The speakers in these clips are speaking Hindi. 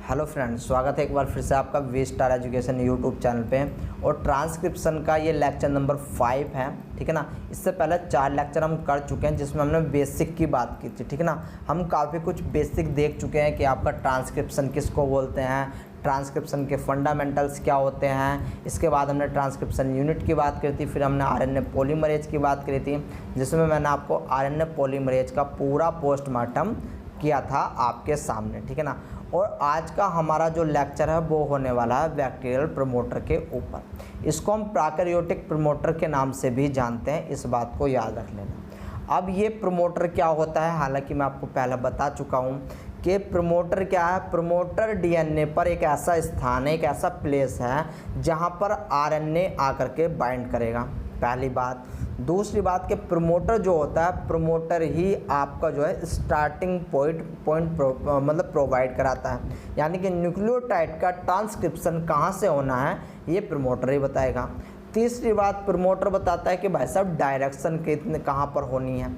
हेलो फ्रेंड्स, स्वागत है एक बार फिर से आपका V star education YouTube channel पे। और ट्रांसक्रिप्शन का ये लेक्चर नंबर 5 है, ठीक है ना। इससे पहले 4 लेक्चर हम कर चुके हैं जिसमें हमने बेसिक की बात की थी, ठीक है ना। हम काफ़ी कुछ बेसिक देख चुके हैं कि आपका ट्रांसक्रिप्शन किसको बोलते हैं, ट्रांसक्रिप्शन के फंडामेंटल्स क्या होते हैं। इसके बाद हमने ट्रांसक्रिप्शन यूनिट की बात करी थी, फिर हमने आरएनए पॉलीमरेज की बात करी थी, जिसमें मैंने आपको आरएनए पॉलीमरेज का पूरा पोस्टमार्टम किया था आपके सामने, ठीक है ना। और आज का हमारा जो लेक्चर है वो होने वाला है बैक्टीरियल प्रमोटर के ऊपर। इसको हम प्रोकैरियोटिक प्रमोटर के नाम से भी जानते हैं, इस बात को याद रख लेना। अब ये प्रमोटर क्या होता है, हालांकि मैं आपको पहले बता चुका हूँ कि प्रमोटर क्या है। प्रमोटर डीएनए पर एक ऐसा स्थान है, एक ऐसा प्लेस है जहाँ पर आरएनए आकर के बाइंड करेगा, पहली बात। दूसरी बात कि प्रमोटर जो होता है, प्रमोटर ही आपका जो है स्टार्टिंग पॉइंट मतलब प्रोवाइड कराता है, यानी कि न्यूक्लियोटाइड का ट्रांसक्रिप्शन कहाँ से होना है ये प्रमोटर ही बताएगा। तीसरी बात, प्रमोटर बताता है कि भाई साहब डायरेक्शन कितने कहाँ पर होनी है,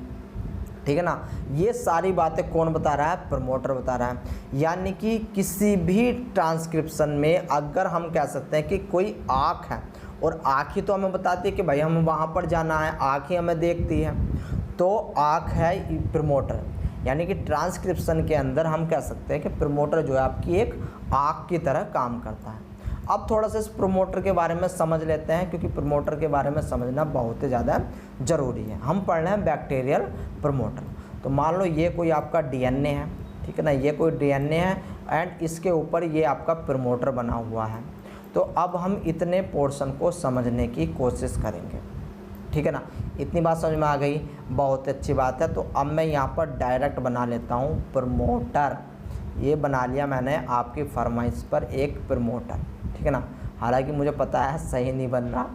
ठीक है ना। ये सारी बातें कौन बता रहा है, प्रमोटर बता रहा है। यानी कि किसी भी ट्रांसक्रिप्शन में अगर हम कह सकते हैं कि कोई आँख है और आँख ही तो हमें बताती है कि भाई हम वहाँ पर जाना है, आँख ही हमें देखती है, तो आँख है प्रमोटर। यानी कि ट्रांसक्रिप्शन के अंदर हम कह सकते हैं कि प्रमोटर जो है आपकी एक आँख की तरह काम करता है। अब थोड़ा सा इस प्रमोटर के बारे में समझ लेते हैं, क्योंकि प्रमोटर के बारे में समझना बहुत ही ज़्यादा ज़रूरी है। हम पढ़ रहे हैं बैक्टीरियल प्रमोटर। तो मान लो ये कोई आपका डीएनए है, ठीक है ना, ये कोई डीएनए है एंड इसके ऊपर ये आपका प्रमोटर बना हुआ है। तो अब हम इतने पोर्शन को समझने की कोशिश करेंगे, ठीक है ना। इतनी बात समझ में आ गई, बहुत अच्छी बात है। तो अब मैं यहाँ पर डायरेक्ट बना लेता हूँ प्रमोटर। ये बना लिया मैंने आपकी फरमाइश पर एक प्रमोटर, ठीक है ना। हालांकि मुझे पता है सही नहीं बन रहा,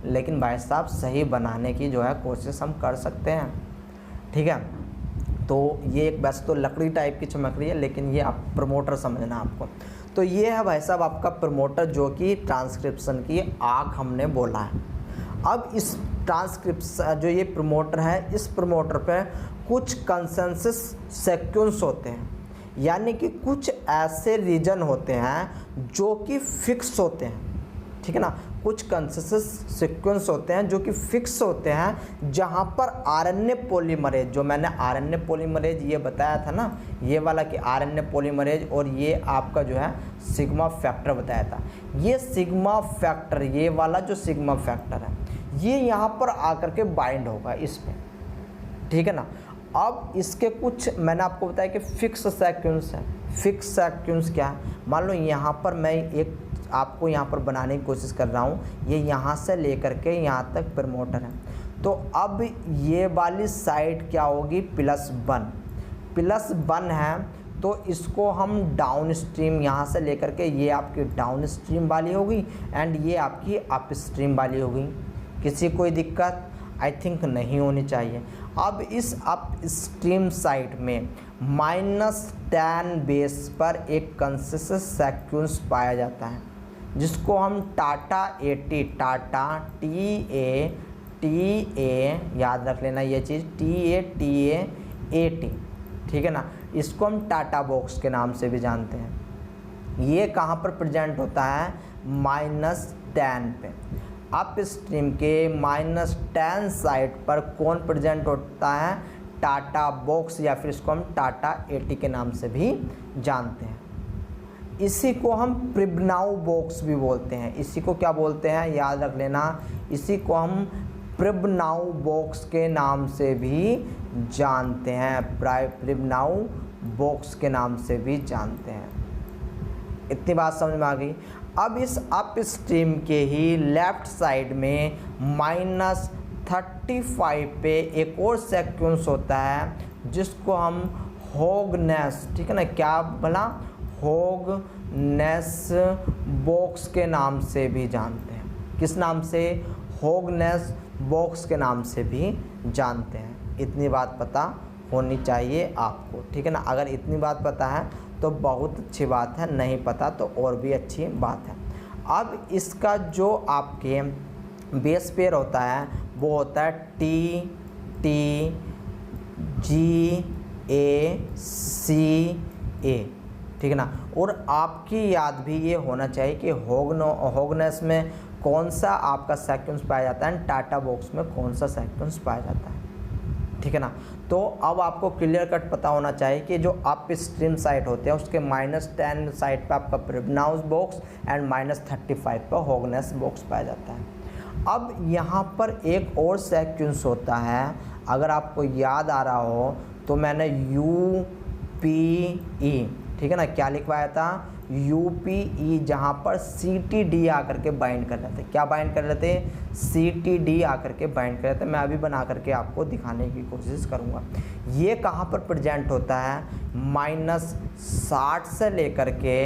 लेकिन भाई साहब सही बनाने की जो है कोशिश हम कर सकते हैं, ठीक है। तो ये एक वैसे तो लकड़ी टाइप की चमक रही है, लेकिन ये आप प्रमोटर समझना आपको। तो ये है भाई साहब आपका प्रमोटर, जो कि ट्रांसक्रिप्शन की आँख हमने बोला है। अब इस ट्रांसक्रिप्शन जो ये प्रमोटर है, इस प्रमोटर पे कुछ कंसेंसस सीक्वेंस होते हैं, यानी कि कुछ ऐसे रीजन होते हैं जो कि फिक्स होते हैं, ठीक है ना। कुछ कंसेंसस सीक्वेंस होते हैं जो कि फिक्स होते हैं, जहाँ पर आरएनए पॉलीमरेज, जो मैंने आरएनए पॉलीमरेज ये बताया था ना, ये वाला कि आरएनए पॉलीमरेज, और ये आपका जो है सिग्मा फैक्टर बताया था। ये सिग्मा फैक्टर, ये वाला जो सिग्मा फैक्टर है, ये यहाँ पर आकर के बाइंड होगा इस पर, ठीक है ना। अब इसके कुछ मैंने आपको बताया कि फिक्स सीक्वेंस है। फिक्स सीक्वेंस क्या है, मान लो यहाँ पर मैं एक आपको यहाँ पर बनाने की कोशिश कर रहा हूँ, ये यहाँ से लेकर के यहाँ तक प्रमोटर है। तो अब ये वाली साइड क्या होगी, +1 है। तो इसको हम डाउन स्ट्रीम यहाँ से लेकर के, ये आपकी डाउन स्ट्रीम वाली होगी एंड ये आपकी अप स्ट्रीम वाली होगी। किसी कोई दिक्कत आई थिंक नहीं होनी चाहिए। अब इस अप स्ट्रीम साइड में -10 बेस पर एक कंसेंसस सीक्वेंस पाया जाता है, जिसको हम टाटा 80, टाटा TA याद रख लेना ये चीज़, TA80, ठीक है ना। इसको हम टाटा बॉक्स के नाम से भी जानते हैं। ये कहाँ पर प्रेजेंट होता है, -10 पे। अप स्ट्रीम के -10 साइड पर कौन प्रेजेंट होता है, टाटा बॉक्स, या फिर इसको हम टाटा 80 के नाम से भी जानते हैं। इसी को हम प्रिब्नाउ बॉक्स भी बोलते हैं। इसी को क्या बोलते हैं, याद रख लेना, इसी को हम प्रिब्नाउ बॉक्स के नाम से भी जानते हैं, प्रिब्नाउ बॉक्स के नाम से भी जानते हैं। इतनी बात समझ में आ गई। अब इस अप स्ट्रीम के ही लेफ्ट साइड में -35 पे एक और सीक्वेंस होता है, जिसको हम होगनेस, ठीक है ना, क्या बोला, होगनेस बॉक्स के नाम से भी जानते हैं। किस नाम से, होगनेस बॉक्स के नाम से भी जानते हैं। इतनी बात पता होनी चाहिए आपको, ठीक है ना। अगर इतनी बात पता है तो बहुत अच्छी बात है, नहीं पता तो और भी अच्छी बात है। अब इसका जो आपके बेस पेयर होता है वो होता है TGACA, ठीक है ना। और आपकी याद भी ये होना चाहिए कि होगनेस में कौन सा आपका सीक्वेंस पाया जाता है, टाटा बॉक्स में कौन सा सीक्वेंस पाया जाता है, ठीक है ना। तो अब आपको क्लियर कट पता होना चाहिए कि जो अप स्ट्रीम साइट होते हैं उसके -10 साइड पे आपका प्रिब्नाउस बॉक्स एंड -35 पर होगनेस बॉक्स पाया जाता है। अब यहाँ पर एक और सीक्वेंस होता है, अगर आपको याद आ रहा हो तो मैंने UPE, ठीक है ना, क्या लिखवाया था, UPE, जहाँ पर CTD आकर के बाइंड कर रहे थे। क्या बाइंड कर रहे थे, CTD आकर के बाइंड कर रहे थे। मैं अभी बना करके आपको दिखाने की कोशिश करूँगा। ये कहाँ पर प्रेजेंट होता है, -60 से लेकर के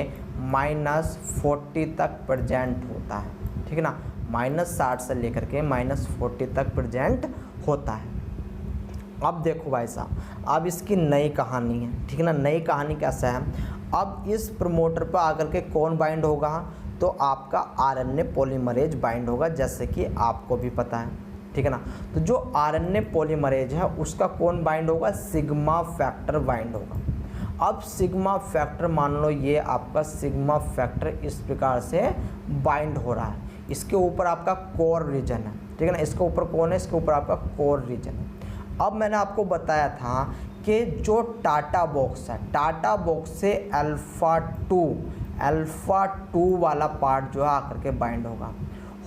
-40 तक प्रेजेंट होता है, ठीक है ना। -60 से लेकर के -40 तक प्रेजेंट होता है। अब देखो भाई साहब, अब इसकी नई कहानी है, ठीक है ना। नई कहानी कैसा है, अब इस प्रमोटर पर आकर के कौन बाइंड होगा, तो आपका RNA पॉलीमरेज बाइंड होगा, जैसे कि आपको भी पता है, ठीक है ना। तो जो RNA पॉलीमरेज है उसका कौन बाइंड होगा, सिग्मा फैक्टर बाइंड होगा। अब सिग्मा फैक्टर, मान लो ये आपका सिग्मा फैक्टर इस प्रकार से बाइंड हो रहा है, इसके ऊपर आपका कोर रीजन है, ठीक है ना। इसके ऊपर कौन है, इसके ऊपर आपका कोर रीजन है। अब मैंने आपको बताया था कि जो टाटा बॉक्स है, टाटा बॉक्स से अल्फ़ा 2 वाला पार्ट जो है आकर के बाइंड होगा।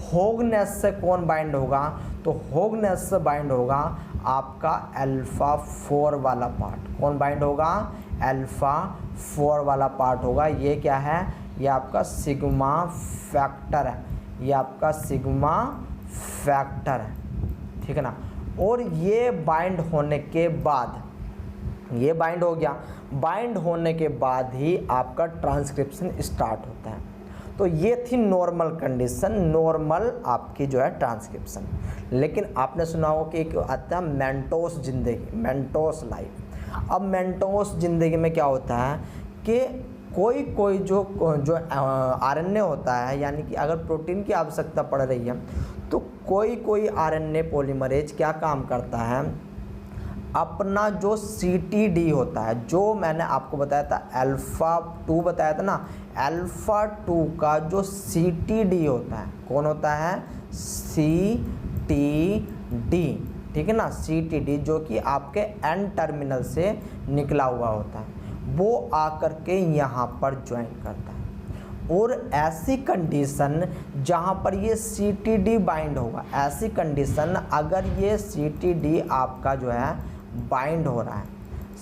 होगनेस से कौन बाइंड होगा, तो होगनेस से बाइंड होगा आपका अल्फ़ा 4 वाला पार्ट। कौन बाइंड होगा, अल्फ़ा 4 वाला पार्ट होगा। ये क्या है, ये आपका सिग्मा फैक्टर है, ये आपका सिग्मा फैक्टर है, ठीक है ना। और ये बाइंड होने के बाद, ये बाइंड हो गया, बाइंड होने के बाद ही आपका ट्रांसक्रिप्शन स्टार्ट होता है। तो ये थी नॉर्मल कंडीशन, नॉर्मल आपकी जो है ट्रांसक्रिप्शन। लेकिन आपने सुना होगा कि एक आता है मेंटोस जिंदगी, मेंटोस लाइफ। अब मेंटोस जिंदगी में क्या होता है कि कोई जो RNA होता है, यानी कि अगर प्रोटीन की आवश्यकता पड़ रही है तो कोई RNA पॉलीमरेज क्या काम करता है, अपना जो CTD होता है, जो मैंने आपको बताया था अल्फ़ा 2 बताया था ना, अल्फ़ा 2 का जो CTD होता है, कौन होता है, CTD, ठीक है ना। CTD जो कि आपके N टर्मिनल से निकला हुआ होता है, वो आकर के यहाँ पर ज्वाइन करता है। और ऐसी कंडीशन जहाँ पर ये CTD बाइंड होगा, ऐसी कंडीशन अगर ये CTD आपका जो है बाइंड हो रहा है,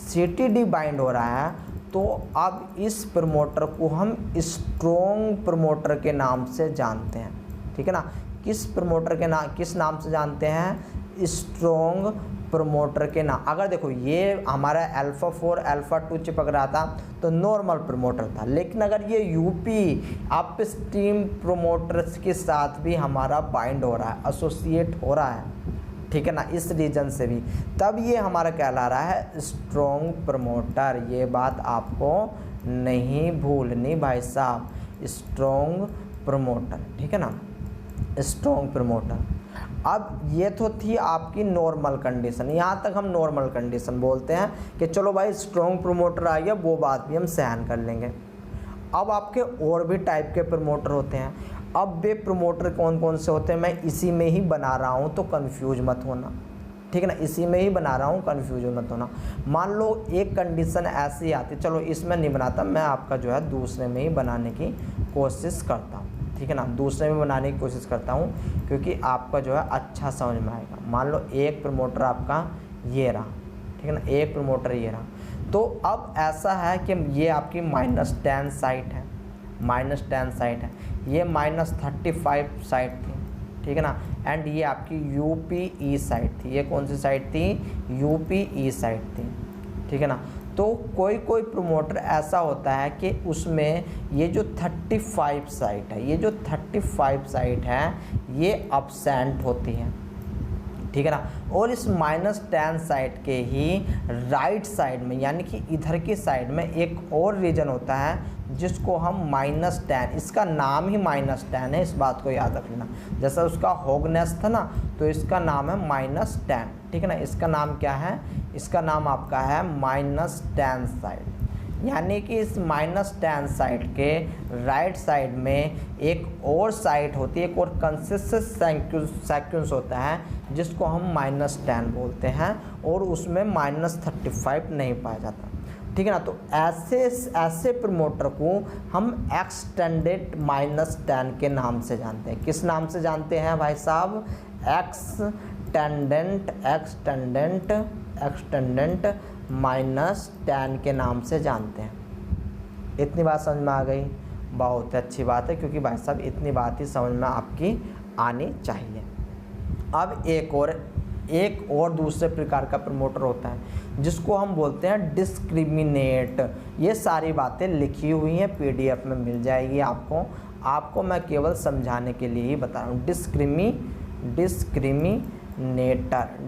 CTD बाइंड हो रहा है, तो अब इस प्रमोटर को हम स्ट्रॉन्ग प्रमोटर के नाम से जानते हैं, ठीक है ना। किस प्रमोटर के नाम, किस नाम से जानते हैं, स्ट्रॉन्ग प्रमोटर के नाम। अगर देखो ये हमारा अल्फ़ा 4 अल्फ़ा 2 चिपक रहा था तो नॉर्मल प्रमोटर था, लेकिन अगर ये UP अपस्ट्रीम प्रमोटर्स के साथ भी हमारा बाइंड हो रहा है, एसोसिएट हो रहा है, ठीक है ना, इस रीजन से भी, तब ये हमारा कहला रहा है स्ट्रॉन्ग प्रमोटर। ये बात आपको नहीं भूलनी भाई साहब, स्ट्रॉन्ग प्रमोटर, ठीक है ना, स्ट्रॉन्ग प्रमोटर। अब ये तो थी आपकी नॉर्मल कंडीशन, यहाँ तक हम नॉर्मल कंडीशन बोलते हैं कि चलो भाई स्ट्रॉन्ग प्रमोटर आ गया, वो बात भी हम सहन कर लेंगे। अब आपके और भी टाइप के प्रमोटर होते हैं। अब वे प्रमोटर कौन कौन से होते हैं, मैं इसी में ही बना रहा हूँ, तो कंफ्यूज मत होना, ठीक है ना, इसी में ही बना रहा हूँ, कंफ्यूज मत होना। मान लो एक कंडीशन ऐसी आती, चलो इसमें नहीं बनाता, मैं आपका जो है दूसरे में ही बनाने की कोशिश करता हूँ, ठीक है ना, दूसरे में बनाने की कोशिश करता हूँ, क्योंकि आपका जो है अच्छा समझ में आएगा। मान लो एक प्रमोटर आपका ये रहा, ठीक है ना, एक प्रमोटर ये रहा। तो अब ऐसा है कि ये आपकी -10 साइट है, -10 साइट है, ये -35 साइट थी, ठीक है ना, एंड ये आपकी UPE साइट थी। ये कौन सी साइट थी, UPE साइट थी, ठीक है ना। तो कोई प्रमोटर ऐसा होता है कि उसमें ये जो 35 साइट है, ये जो 35 साइट है ये अब्सेंट होती है, ठीक है ना। और इस -10 साइड के ही राइट साइड में, यानी कि इधर की साइड में एक और रीजन होता है जिसको हम -10, इसका नाम ही -10 है, इस बात को याद रख लेना। जैसा उसका होगनेस था ना, तो इसका नाम है -10, ठीक है ना। इसका नाम क्या है, इसका नाम आपका है -10 साइड। यानी कि इस -10 साइड के राइट साइड में एक और साइड होती है, एक और कंसिस्टेंट सेक्वेंस होता है जिसको हम -10 बोलते हैं और उसमें -35 नहीं पाया जाता, ठीक है ना। तो ऐसे प्रमोटर को हम एक्सटेंडेड -10 के नाम से जानते हैं। किस नाम से जानते हैं भाई साहब? एक्सटेंडेंट -10 के नाम से जानते हैं। इतनी बात समझ में आ गई? बहुत अच्छी बात है, क्योंकि भाई साहब इतनी बात ही समझ में आपकी आनी चाहिए। अब एक और दूसरे प्रकार का प्रमोटर होता है जिसको हम बोलते हैं डिस्क्रिमिनेट। ये सारी बातें लिखी हुई हैं, PDF में मिल जाएगी आपको मैं केवल समझाने के लिए ही बता रहा हूँ।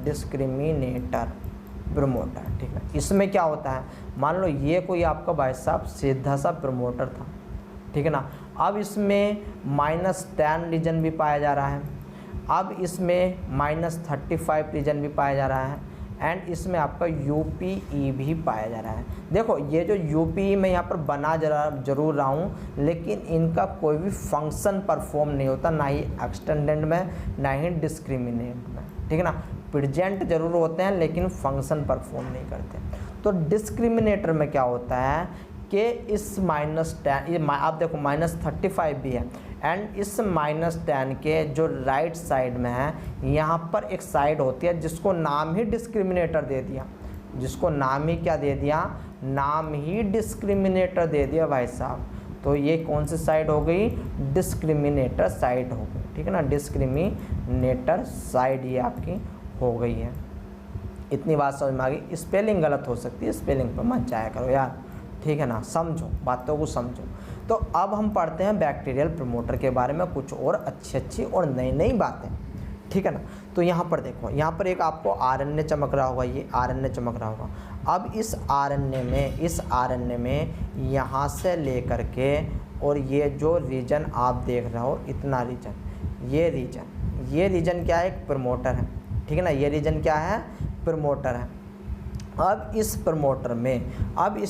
डिस्क्रिमिनेटर प्रमोटर, ठीक है। इसमें क्या होता है, मान लो ये कोई आपका भाई साहब सीधा सा प्रमोटर था, ठीक है ना। अब इसमें -10 रीजन भी पाया जा रहा है, अब इसमें -35 रीजन भी पाया जा रहा है, एंड इसमें आपका UPE भी पाया जा रहा है। देखो ये जो UPE मैं यहाँ पर बना जरूर रहा हूँ, लेकिन इनका कोई भी फंक्शन परफॉर्म नहीं होता, ना ही एक्सटेंडेड में ना ही डिस्क्रिमिनेट में, ठीक है ना। प्रेजेंट जरूर होते हैं लेकिन फंक्शन परफॉर्म नहीं करते। तो डिस्क्रिमिनेटर में क्या होता है कि इस -10, ये आप देखो -35 भी है, एंड इस -10 के जो राइट साइड में है, यहाँ पर एक साइड होती है जिसको नाम ही डिस्क्रिमिनेटर दे दिया, जिसको नाम ही क्या दे दिया? नाम ही डिस्क्रिमिनेटर दे दिया भाई साहब। तो ये कौन सी साइड हो गई? डिस्क्रिमिनेटर साइड हो गई, ठीक है ना। डिस्क्रिमिनेटर साइड ये आपकी हो गई है। इतनी बात समझ में आ गई? स्पेलिंग गलत हो सकती है, स्पेलिंग पर मत जाया करो यार, ठीक है ना। समझो, बातों को समझो। तो अब हम पढ़ते हैं बैक्टीरियल प्रमोटर के बारे में कुछ और अच्छी और नई बातें, ठीक है ना। तो यहाँ पर देखो, यहाँ पर एक आपको RNA चमक रहा होगा, ये RNA चमक रहा होगा। अब इस RNA में यहाँ से लेकर के और ये जो रीजन आप देख रहे हो, इतना रीजन, ये रीजन क्या है? एक प्रमोटर है, ठीक है ना। ये रीजन क्या है? प्रमोटर है। अब इस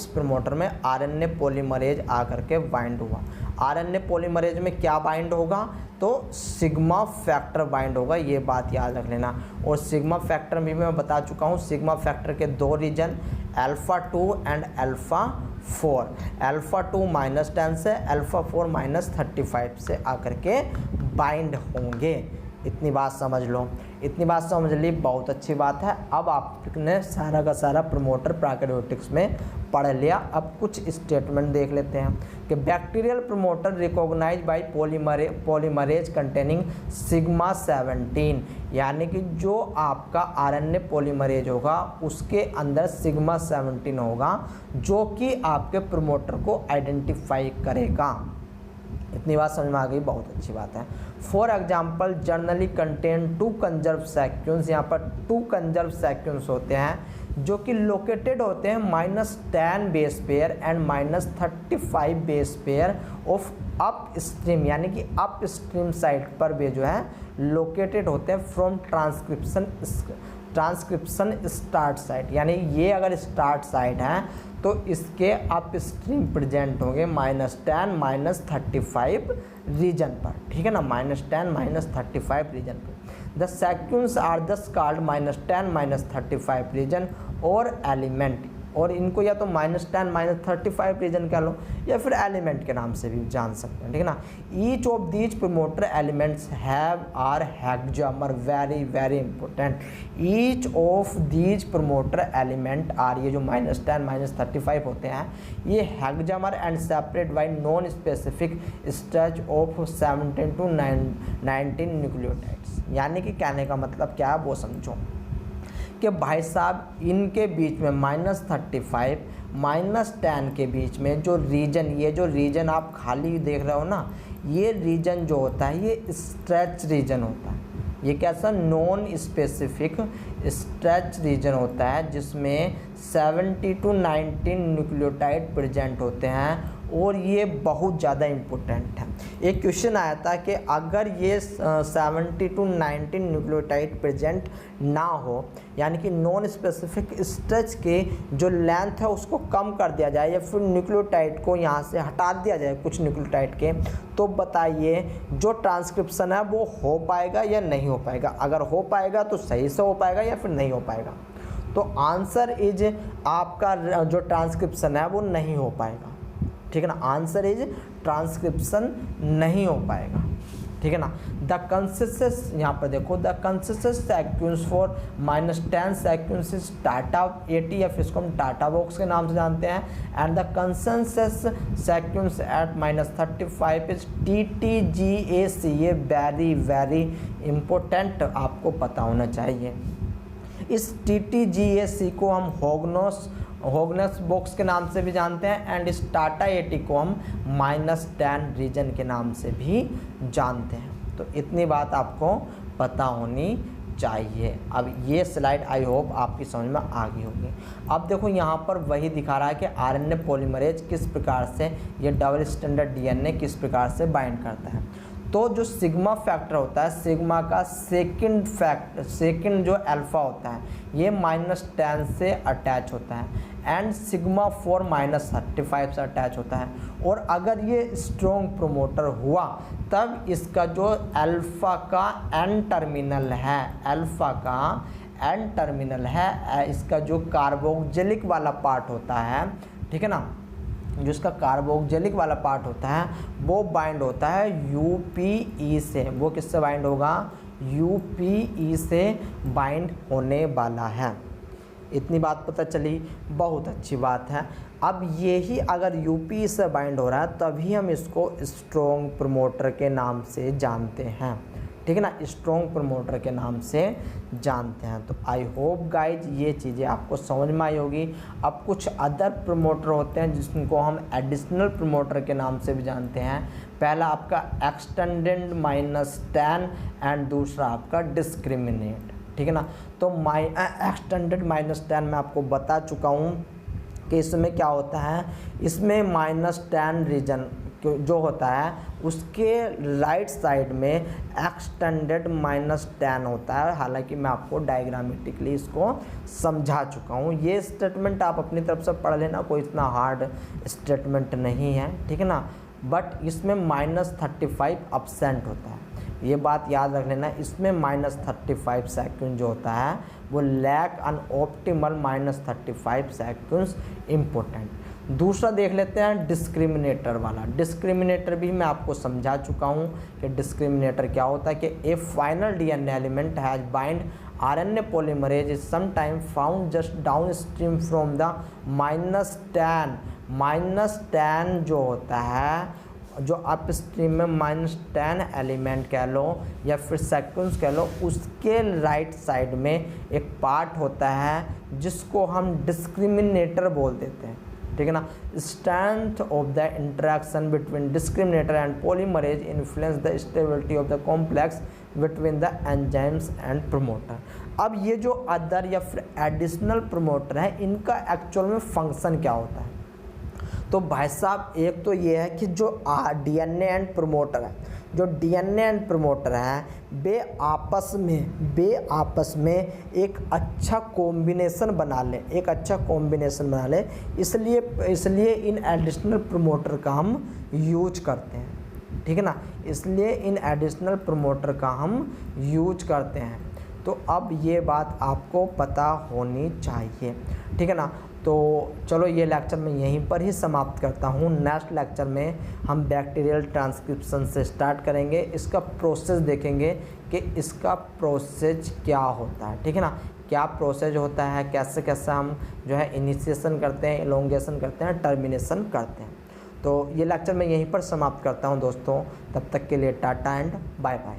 प्रमोटर में RNA पॉलीमरेज आकर के बाइंड हुआ। RNA पॉलीमरेज में क्या बाइंड होगा? तो सिग्मा फैक्टर बाइंड होगा, ये बात याद रख लेना। और सिग्मा फैक्टर भी मैं बता चुका हूँ, सिग्मा फैक्टर के 2 रीजन α2 एंड α4। α2 -10 से, α4 -35 से आकर के बाइंड होंगे। इतनी बात समझ लो, इतनी बात समझ ली, बहुत अच्छी बात है। अब आपने सारा का सारा प्रमोटर प्रोकैरियोटिक्स में पढ़ लिया। अब कुछ स्टेटमेंट देख लेते हैं कि bacterial promoter recognize by polymerase containing sigma 17, यानी कि जो आपका RNA पॉलीमरेज होगा उसके अंदर सिग्मा 17 होगा, जो कि आपके प्रमोटर को आइडेंटिफाई करेगा। इतनी बात समझ में आ गई, बहुत अच्छी बात है। For example generally contain 2 conserve sequence, यहाँ पर 2 कंजर्व सेक्वेंस होते हैं जो कि लोकेटेड होते हैं -10 base pair and -35 base pair of up stream, यानी कि अप स्ट्रीम साइड पर भी जो है लोकेटेड होते हैं फ्रॉम ट्रांसक्रिप्शन स्टार्ट साइट, यानी ये अगर स्टार्ट साइट है तो इसके अप स्ट्रीम प्रेजेंट होंगे -10 -35 रीजन पर, ठीक है ना। -10 -35 रीजन पर द सेक्वेंस आर दस कॉल्ड -10 -35 रीजन और एलिमेंट, और इनको या तो -10 -35 रीजन कह लो या फिर एलिमेंट के नाम से भी जान सकते हैं, ठीक है ना। Each of these promoter elements have are hexamer, very important. Each of these promoter element are, ये जो -10 -35 होते हैं, ये hexamer and separate by non specific stretch of 17 to 19 nucleotides. यानी कि कहने का मतलब क्या है वो समझो कि भाई साहब इनके बीच में -35 -10 के बीच में जो रीजन, ये जो रीजन आप खाली देख रहे हो ना, ये रीजन जो होता है ये स्ट्रेच रीजन होता है। ये कैसा? नॉन स्पेसिफिक स्ट्रेच रीजन होता है जिसमें 70 to 19 न्यूक्लियोटाइड प्रेजेंट होते हैं, और ये बहुत ज़्यादा इम्पोर्टेंट है। एक क्वेश्चन आया था कि अगर ये 70 to 90 न्यूक्लियोटाइड प्रेजेंट ना हो, यानी कि नॉन स्पेसिफिक स्ट्रेच के जो लेंथ है उसको कम कर दिया जाए या फिर न्यूक्लियोटाइड को यहाँ से हटा दिया जाए कुछ न्यूक्लियोटाइड के, तो बताइए जो ट्रांसक्रिप्शन है वो हो पाएगा या नहीं हो पाएगा। अगर हो पाएगा तो सही से हो पाएगा या फिर नहीं हो पाएगा। तो आंसर इज आपका जो ट्रांसक्रिप्शन है वो नहीं हो पाएगा, ठीक है ना। आंसर इज ट्रांसक्रिप्शन नहीं हो पाएगा, ठीक है ना। द कंसेंसस, यहाँ पर देखो, the consensus sequence for -10 sequence is Tata ATF, इसको हम टाटा बॉक्स के नाम से जानते हैं। And the consensus sequence at -35 is TTGAC। ये वेरी वेरी इम्पोर्टेंट आपको पता होना चाहिए। इस TTGAC को हम होगनस बॉक्स के नाम से भी जानते हैं एंड इस टाटा AT को हम -10 रीजन के नाम से भी जानते हैं। तो इतनी बात आपको पता होनी चाहिए। अब ये स्लाइड आई होप आपकी समझ में आ गई होगी। अब देखो यहाँ पर वही दिखा रहा है कि RNA पॉलीमरेज किस प्रकार से ये डबल स्टैंडर्ड DNA किस प्रकार से बाइंड करता है। तो जो सिग्मा फैक्टर होता है, सिग्मा का सेकंड जो अल्फ़ा होता है ये -10 से अटैच होता है एंड सिग्मा 4 -35 से अटैच होता है। और अगर ये स्ट्रॉन्ग प्रोमोटर हुआ तब इसका जो अल्फ़ा का एन टर्मिनल है, अल्फ़ा का एन टर्मिनल है, इसका जो कार्बोक्सिलिक वाला पार्ट होता है, ठीक है ना, जो इसका कार्बोक्सिलिक वाला पार्ट होता है वो बाइंड होता है UPE से। वो किससे बाइंड होगा? UPE से बाइंड होने वाला है। इतनी बात पता चली, बहुत अच्छी बात है। अब यही अगर UPE से बाइंड हो रहा है तभी हम इसको स्ट्रॉन्ग प्रमोटर के नाम से जानते हैं, ठीक है ना, स्ट्रॉन्ग प्रमोटर के नाम से जानते हैं। तो आई होप गाइज ये चीज़ें आपको समझ में आई होगी। अब कुछ अदर प्रमोटर होते हैं जिनको हम एडिशनल प्रमोटर के नाम से भी जानते हैं। पहला आपका एक्सटेंडेड -10 एंड दूसरा आपका डिस्क्रिमिनेट, ठीक है ना। तो एक्सटेंडेड -10 मैं आपको बता चुका हूँ कि इसमें क्या होता है, इसमें -10 रीजन जो होता है उसके राइट साइड में एक्सटेंडेड -10 होता है। हालांकि मैं आपको डायग्रामेटिकली इसको समझा चुका हूँ। ये स्टेटमेंट आप अपनी तरफ से पढ़ लेना, कोई इतना हार्ड स्टेटमेंट नहीं है, ठीक है ना। बट इसमें -35 अब्सेंट होता है, ये बात याद रख लेना। इसमें -35 सेकेंड जो होता है वो लैक अन ऑप्टिमल -35 सेकेंड्स इम्पोर्टेंट। दूसरा देख लेते हैं डिस्क्रिमिनेटर वाला। डिस्क्रिमिनेटर भी मैं आपको समझा चुका हूँ कि डिस्क्रिमिनेटर क्या होता है कि A final DNA element has bind RNA polymerase is sometime found just down stream from the -10 जो होता है, जो अप स्ट्रीम में -10 एलिमेंट कह लो या फिर सेकेंड्स कह लो, उसके राइट साइड में एक पार्ट होता है जिसको हम डिस्क्रिमिनेटर बोल देते हैं, ठीक है ना। Strength of the interaction between discriminator and polymerase influence the stability of the complex between the enzymes and promoter. अब ये जो अदर या फिर एडिशनल प्रमोटर है इनका एक्चुअल में फंक्शन क्या होता है? तो भाई साहब एक तो ये है कि जो DNA एंड प्रमोटर है, जो DNA एंड प्रमोटर है वे आपस में एक अच्छा कॉम्बिनेशन बना लें, एक अच्छा कॉम्बिनेशन बना लें। इसलिए इन एडिशनल प्रमोटर का हम यूज करते हैं, ठीक है ना। इसलिए इन एडिशनल प्रमोटर का हम यूज करते हैं। तो अब ये बात आपको पता होनी चाहिए, ठीक है ना। तो चलो ये लेक्चर मैं यहीं पर ही समाप्त करता हूँ। नेक्स्ट लेक्चर में हम बैक्टीरियल ट्रांसक्रिप्शन से स्टार्ट करेंगे, इसका प्रोसेस देखेंगे कि इसका प्रोसेस क्या होता है, ठीक है ना, क्या प्रोसेस होता है, कैसे कैसे हम जो है इनिशिएशन करते हैं, एलोंगेशन करते हैं, टर्मिनेशन करते हैं। तो ये लेक्चर मैं यहीं पर समाप्त करता हूँ दोस्तों। तब तक के लिए टाटा एंड बाय बाय।